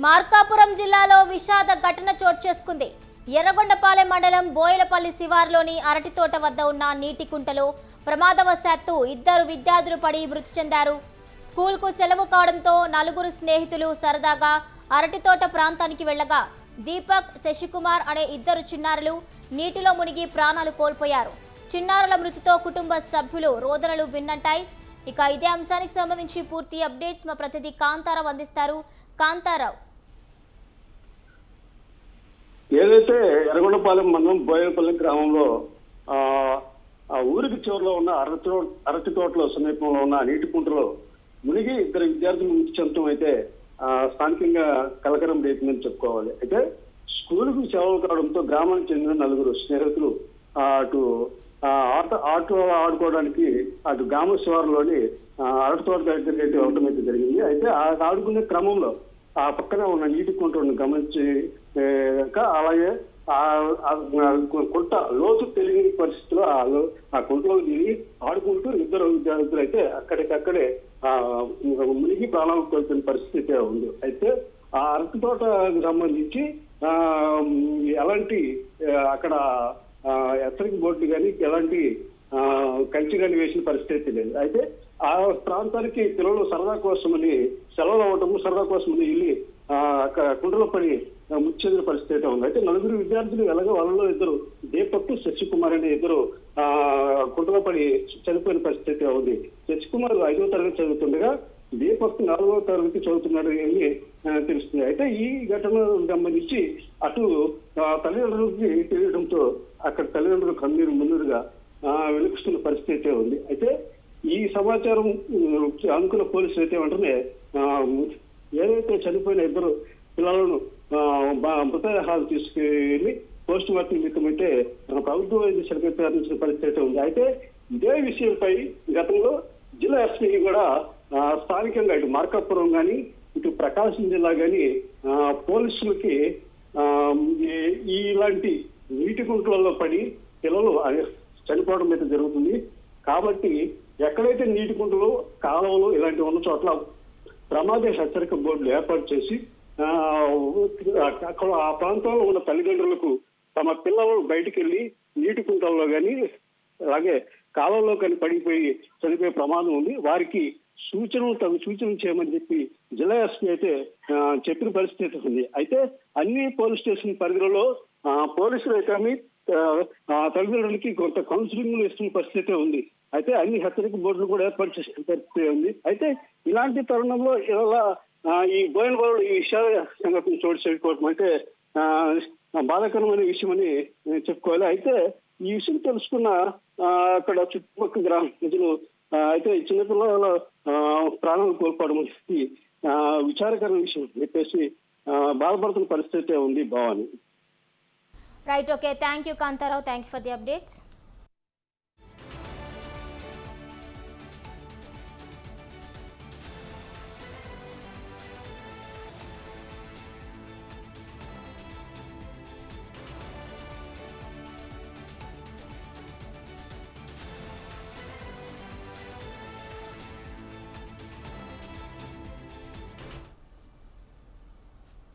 మార్కాపురం జిల్లాలో విషాద ఘటన చోటు చేసుకుంది. ఎర్రగొండపాలెం మండలం బోయలపల్లి శివార్లోని అరటి తోట వద్ద ఉన్న నీటి కుంటలో ప్రమాదవశాత్తు ఇద్దరు విద్యార్థులు పడి మృతి చెందారు. స్కూల్కు సెలవు కావడంతో నలుగురు స్నేహితులు సరదాగా అరటి తోట ప్రాంతానికి వెళ్లగా దీపక్, శశికుమార్ అనే ఇద్దరు చిన్నారులు నీటిలో మునిగి ప్రాణాలు కోల్పోయారు. చిన్నారుల మృతితో కుటుంబ సభ్యులు రోదనలు విన్నంటాయి. ఇక ఇదే అంశానికి సంబంధించి పూర్తి అప్డేట్స్ మా ప్రతినిధి కాంతారావు అందిస్తారు. కాంతారావు, ఏదైతే ఎర్రగొండపాలెం మండలం బోయలపల్లి గ్రామంలో ఆ ఊరికి చివరిలో ఉన్న అరటి తోటలో సమీపంలో ఉన్న నీటి కుంటలో మునిగి ఇద్దరు విద్యార్థులు మృతి చెందడం అయితే స్థానికంగా కలకరం రేపిందని చెప్పుకోవాలి. అయితే స్కూలుకు సెలవు కావడంతో గ్రామానికి చెందిన నలుగురు స్నేహితులు అటు ఆటో ఆడుకోవడానికి అటు గ్రామ శివారులోని అరటి తోట దగ్గరికి వెళ్ళడం అయితే జరిగింది. అయితే ఆడుకునే క్రమంలో ఆ పక్కనే ఉన్న నీటి కుంటను గమనించి అలాగే కుంట లోతు తెలియని పరిస్థితిలో ఆ కుంటలో దిగి ఆడుకుంటూ ఇద్దరు విద్యార్థులు అయితే అక్కడికక్కడే మునిగి ప్రాణాలు కోల్పోయిన పరిస్థితి ఉంది. అయితే ఆ అరటి తోటకు సంబంధించి ఎలాంటి అక్కడ హెచ్చరిక బోర్డు కానీ ఎలాంటి కంచి కానీ వేసిన పరిస్థితి లేదు. అయితే ఆ ప్రాంతానికి పిల్లలు సరదా కోసమని సెలవులు అవ్వటము సరదా కోసమని వెళ్ళి అక్కడ కుండలో పడి మృతి చెందిన పరిస్థితి ఉంది. అయితే నలుగురు విద్యార్థులు ఎలాగో వాళ్ళలో ఇద్దరు దీపక్, శశికుమార్ అనే ఇద్దరు కుండలో పడి చనిపోయిన పరిస్థితి ఉంది. శశికుమార్ 5వ తరగతి చదువుతుండగా దీపక్ 4వ తరగతి చదువుతున్నాడు అని తెలుస్తుంది. అయితే ఈ ఘటనకు సంబంధించి అటు తల్లిదండ్రులకి తెలియడంతో అక్కడ తల్లిదండ్రులు కన్నీరు మున్నీరుగా వెలుగుస్తున్న పరిస్థితి ఉంది. అయితే ఈ సమాచారం అనుకున్న పోలీసులు అయితే వెంటనే ఏదైతే చనిపోయిన ఇద్దరు పిల్లలను మృతదేహాలు తీసుకెళ్లి పోస్ట్ మార్టం నిమిత్తం అయితే ప్రభుత్వ వైద్యశాఖ ప్రారంభించిన పరిస్థితి ఉంది. అయితే ఇదే విషయంపై గతంలో జిల్లా ఎస్పీ కూడా స్థానికంగా ఇటు మార్కాపురం కానీ ఇటు ప్రకాశం జిల్లా కానీ పోలీసులకి ఇలాంటి నీటి కుంటలలో పడి పిల్లలు చనిపోవడం అయితే జరుగుతుంది. కాబట్టి ఎక్కడైతే నీటి కుంటలు, కాలువలు ఇలాంటివి ఉన్న చోట్ల ప్రమాద హెచ్చరిక బోర్డులు ఏర్పాటు చేసి అక్కడ ఆ ప్రాంతంలో ఉన్న తల్లిదండ్రులకు తమ పిల్లలు బయటికి వెళ్ళి నీటి కుంటల్లో కానీ అలాగే కాలంలో కానీ పడిపోయి చనిపోయే ప్రమాదం ఉంది, వారికి సూచనలు చేయమని చెప్పి జిల్లా ఎస్పీ అయితే చెప్పిన పరిస్థితి ఉంది. అయితే అన్ని పోలీస్ స్టేషన్ పరిధిలో పోలీసులు అయితే తల్లిదండ్రులకి కొంత కౌన్సిలింగ్ ఇస్తున్న పరిస్థితి ఉంది. అయితే అన్ని హెచ్చరిక బోర్డులు కూడా ఏర్పాటు చేసిన పరిస్థితి ఉంది. అయితే ఇలాంటి తరుణంలో ఇలా ఈ బోయలపల్లి ఈ విషయాల సంఘటన చోటు చేసుకోవడం అంటే బాధాకరమైన విషయం అని చెప్పుకోవాలి. అయితే ఈ విషయం తెలుసుకున్న అక్కడ చుట్టుపక్కల గ్రామ ప్రజలు అయితే చిన్నపిల్లల ప్రాణాలు కోల్పోవడం విచారకరమైన విషయం చెప్పేసి బాధపడుతున్న పరిస్థితి ఉంది. భావాన్ని right, okay, thank you Kantharao, thank you for the updates.